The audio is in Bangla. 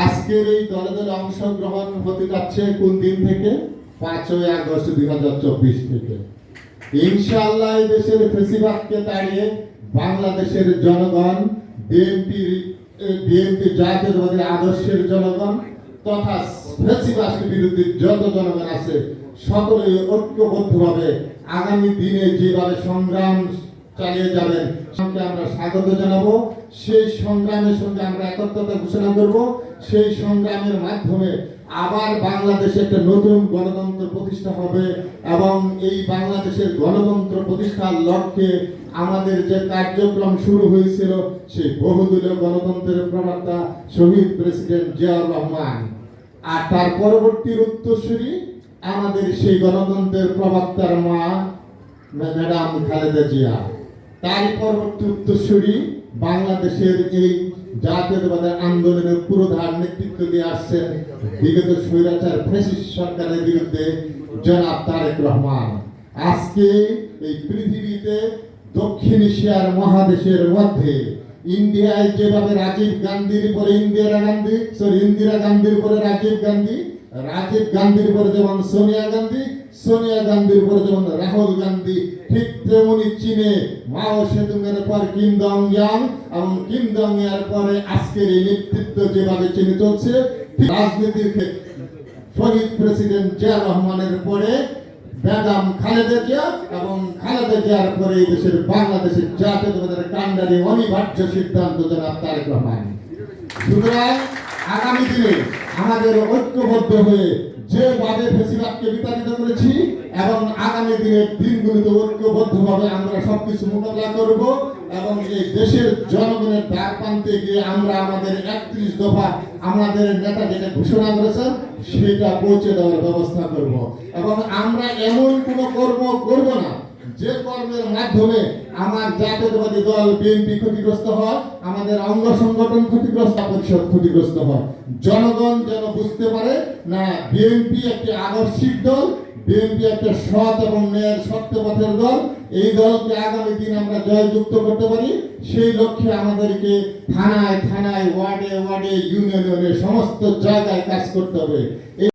আজকের এই দলে দলে অংশগ্রহণ হতে যাচ্ছে কোন দিন থেকে? 5ই আগস্ট 2024 থেকে। ইনশাআল্লাহ এই দেশের ফেসিবাদকে তাড়িয়ে বাংলাদেশের জনগণ, বিএনপি জাতীয়তাবাদী আদর্শের জনগণ তথা ফেসিবাদের বিরুদ্ধে যত জনগণ আছে সকলেই ঐক্যবদ্ধভাবে আগামী দিনে যেভাবে সংগ্রাম চালিয়ে যাবেন সঙ্গে আমরা স্বাগত জানাবো। সেই সংগ্রামের সঙ্গে আমরা একত্রতা ঘোষণা করব। সেই সংগ্রামের মাধ্যমে আবার বাংলাদেশে একটা নতুন গণতন্ত্র প্রতিষ্ঠা হবে এবং এই বাংলাদেশের গণতন্ত্র প্রতিষ্ঠার লক্ষ্যে আমাদের যে কার্যক্রম শুরু হয়েছিল সেই বহুদলীয় গণতন্ত্রের প্রবক্তা শহীদ প্রেসিডেন্ট জিয়াউর রহমান আর তার পরবর্তী উত্তরসূরি আমাদের সেই গণতন্ত্রের প্রবক্তার মা ম্যাডাম খালেদা জিয়া, তারই পরবর্তী উত্তরসূরি বাংলাদেশের এই জাতীয়তাবাদী আন্দোলনের পুরোধার নেতৃত্ব দিয়ে আসছেন বিগত স্বৈরাচার ফ্যাসিস্ট সরকারের বিরুদ্ধে জনাব তারেক রহমান। আজকে এই পৃথিবীতে দক্ষিণ এশিয়ার মহাদেশের মধ্যে ইন্ডিয়ায় যেভাবে রাজীব গান্ধীর পরে ইন্দিরা গান্ধীর পরে রাজীব গান্ধীর পরে যেমন সোনিয়া গান্ধীর পরে যেমন রাহুল গান্ধী, ঠিক তেমনি চীনে মাও সেতুংয়ের পর কিম জং ইয়াং এবং কিম জং ইয়ার পরে আজকের এই নেতৃত্ব যেভাবে চীনে চলছে, রাজনীতির শহীদ প্রেসিডেন্ট জিয়াউর রহমানের পরে ম্যাডাম খালেদা জিয়া এবং খালেদা জিয়ার পরে এই দেশের বাংলাদেশের জাতীয়তাবাদের কাণ্ডারি অনিবার্য সিদ্ধান্ত জনাব তারেক রহমান। সুতরাং আগামী দিনে আমাদের ঐক্যবদ্ধ হয়ে যেভাবে ফেসিবাদকে বিতাড়িত করেছি এবং আগামী দিনের দিনগুলিতে ঐক্যবদ্ধভাবে আমরা সবকিছু মোকাবিলা করব এবং এই দেশের জনগণের দ্বার প্রান্তে গিয়ে আমরা আমাদের 31 দফা আমাদের নেতা যেটা ঘোষণা করেছেন সেটা পৌঁছে দেওয়ার ব্যবস্থা করব এবং আমরা এমন কোনো কর্ম করব না যে কর্মের মাধ্যমে আমার জাতীয়তাবাদী দল বিএনপি ক্ষতিগ্রস্ত হয়, আমাদের অঙ্গ সংগঠন ক্ষতিগ্রস্ত, পরিষদ ক্ষতিগ্রস্ত হয়। জনগণ যেন বুঝতে পারে না বিএনপি একটি আদর্শিক দল, বিএনপি একটা সৎ এবং ন্যায়ের সত্যপথের দল। এই দলকে আগামী দিন আমরা জয়যুক্ত করতে পারি সেই লক্ষ্যে আমাদেরকে থানায় ওয়ার্ডে ইউনিয়নে সমস্ত জায়গায় কাজ করতে হবে।